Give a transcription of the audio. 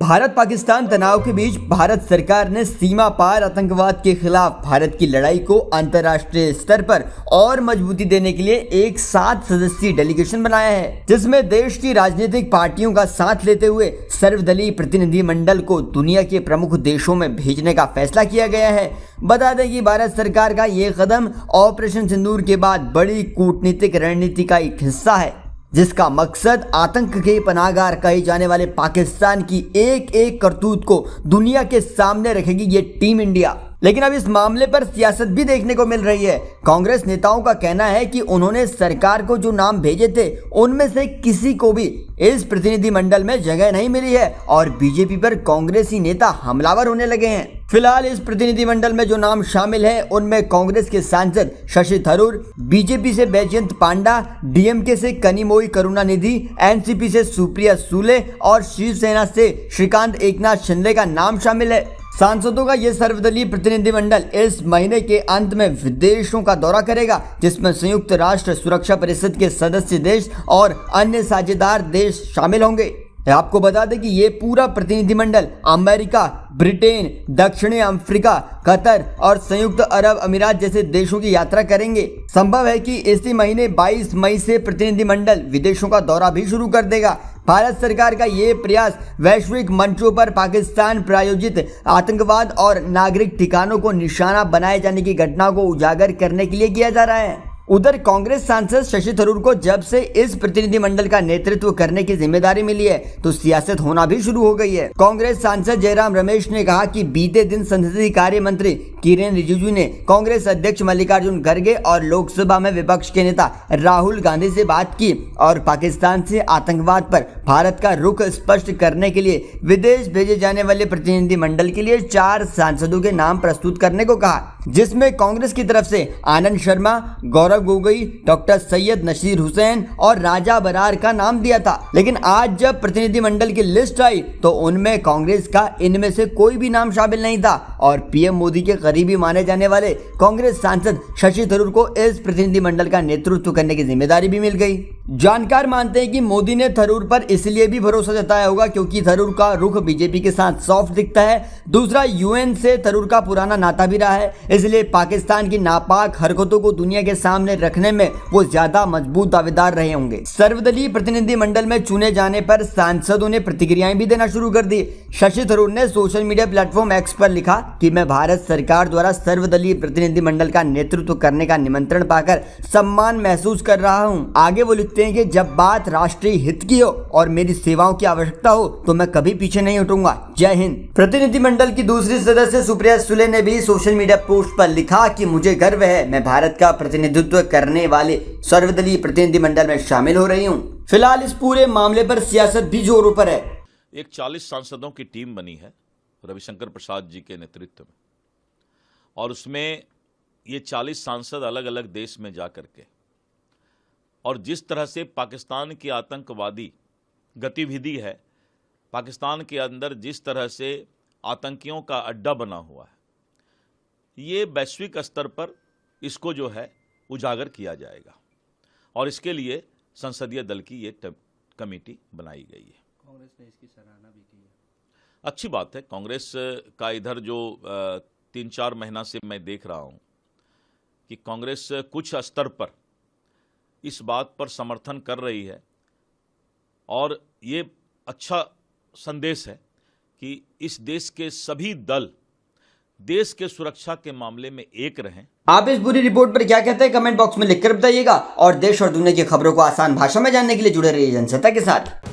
भारत पाकिस्तान तनाव के बीच भारत सरकार ने सीमा पार आतंकवाद के खिलाफ भारत की लड़ाई को अंतर्राष्ट्रीय स्तर पर और मजबूती देने के लिए एक 7 सदस्यीय डेलीगेशन बनाया है, जिसमें देश की राजनीतिक पार्टियों का साथ लेते हुए सर्वदलीय प्रतिनिधि मंडल को दुनिया के प्रमुख देशों में भेजने का फैसला किया गया है। बता दें कि भारत सरकार का ये कदम ऑपरेशन सिंदूर के बाद बड़ी कूटनीतिक रणनीति का एक हिस्सा है, जिसका मकसद आतंक के पनाहगार कहे जाने वाले पाकिस्तान की एक एक करतूत को दुनिया के सामने रखेगी ये टीम इंडिया। लेकिन अब इस मामले पर सियासत भी देखने को मिल रही है। कांग्रेस नेताओं का कहना है कि उन्होंने सरकार को जो नाम भेजे थे उनमें से किसी को भी इस प्रतिनिधि मंडल में जगह नहीं मिली है और बीजेपी पर कांग्रेसी नेता हमलावर होने लगे हैं। फिलहाल इस प्रतिनिधि मंडल में जो नाम शामिल है उनमें कांग्रेस के सांसद शशि थरूर, बीजेपी से बैजयंत पांडा, डीएमके से कनिमोई करुणानिधि, एनसीपी से सुप्रिया सूले और शिवसेना से श्रीकांत एकनाथ शिंदे का नाम शामिल है। सांसदों का यह सर्वदलीय प्रतिनिधिमंडल इस महीने के अंत में विदेशों का दौरा करेगा, जिसमें संयुक्त राष्ट्र सुरक्षा परिषद के सदस्य देश और अन्य साझेदार देश शामिल होंगे। आपको बता दें कि ये पूरा प्रतिनिधिमंडल अमेरिका, ब्रिटेन, दक्षिणी अफ्रीका, कतर और संयुक्त अरब अमीरात जैसे देशों की यात्रा करेंगे। संभव है कि इसी महीने 22 मई से प्रतिनिधिमंडल विदेशों का दौरा भी शुरू कर देगा। भारत सरकार का ये प्रयास वैश्विक मंचों पर पाकिस्तान प्रायोजित आतंकवाद और नागरिक ठिकानों को निशाना बनाए जाने की घटना को उजागर करने के लिए किया जा रहा है। उधर कांग्रेस सांसद शशि थरूर को जब से इस प्रतिनिधिमंडल का नेतृत्व करने की जिम्मेदारी मिली है तो सियासत होना भी शुरू हो गई है। कांग्रेस सांसद जयराम रमेश ने कहा कि बीते दिन संसदीय कार्य मंत्री किरेन रिजिजू ने कांग्रेस अध्यक्ष मल्लिकार्जुन खड़गे और लोकसभा में विपक्ष के नेता राहुल गांधी से बात की और पाकिस्तान से आतंकवाद पर भारत का रुख स्पष्ट करने के लिए विदेश भेजे जाने वाले प्रतिनिधिमंडल के लिए 4 सांसदों के नाम प्रस्तुत करने को कहा, जिसमें कांग्रेस की तरफ से आनंद शर्मा, गौरव गोगोई, डॉक्टर सैयद नसीर हुसैन और राजा बरार का नाम दिया था। लेकिन आज जब प्रतिनिधिमंडल की लिस्ट आई तो उनमें कांग्रेस का इनमें से कोई भी नाम शामिल नहीं था और पीएम मोदी के करीबी माने जाने वाले कांग्रेस सांसद शशि थरूर को इस प्रतिनिधिमंडल का नेतृत्व करने की जिम्मेदारी भी मिल गई। जानकार मानते हैं कि मोदी ने थरूर पर इसलिए भी भरोसा जताया होगा क्योंकि थरूर का रुख बीजेपी के साथ सॉफ्ट दिखता है। दूसरा, यूएन से थरूर का पुराना नाता भी रहा है, इसलिए पाकिस्तान की नापाक हरकतों को दुनिया के सामने रखने में वो ज्यादा मजबूत दावेदार रहे होंगे। सर्वदलीय प्रतिनिधि मंडल में चुने जाने पर सांसदों ने प्रतिक्रियाएं भी देना शुरू कर दी। शशि थरूर ने सोशल मीडिया प्लेटफॉर्म एक्स पर लिखा कि मैं भारत सरकार द्वारा सर्वदलीय प्रतिनिधि मंडल का नेतृत्व करने का निमंत्रण पाकर सम्मान महसूस कर रहा हूँ। आगे वो लिखते हैं कि जब बात राष्ट्रीय हित की हो और मेरी सेवाओं की आवश्यकता हो तो मैं कभी पीछे नहीं हटूंगा। जय हिंद। प्रतिनिधिमंडल की दूसरी सदस्य सुप्रिया सूले ने भी सोशल मीडिया पोस्ट पर लिखा कि मुझे गर्व है, मैं भारत का प्रतिनिधित्व करने वाले सर्वदलीय प्रतिनिधिमंडल में शामिल हो रही हूँ। फिलहाल इस पूरे मामले पर सियासत भी जोरों पर है। एक 40 सांसदों की टीम बनी है रविशंकर प्रसाद जी के नेतृत्व में और उसमें ये 40 सांसद अलग अलग देश में जा करके और जिस तरह से पाकिस्तान की आतंकवादी गतिविधि है, पाकिस्तान के अंदर जिस तरह से आतंकियों का अड्डा बना हुआ है, ये वैश्विक स्तर पर इसको जो है उजागर किया जाएगा और इसके लिए संसदीय दल की ये कमेटी बनाई गई है। कांग्रेस ने इसकी सराहना भी की है। अच्छी बात है। कांग्रेस का इधर जो 3-4 महीना से मैं देख रहा हूँ कि कांग्रेस कुछ स्तर पर इस बात पर समर्थन कर रही है और ये अच्छा संदेश है कि इस देश के सभी दल देश के सुरक्षा के मामले में एक रहें। आप इस पूरी रिपोर्ट पर क्या कहते हैं कमेंट बॉक्स में लिखकर बताइएगा और देश और दुनिया की खबरों को आसान भाषा में जानने के लिए जुड़े रहिए जनसत्ता के साथ।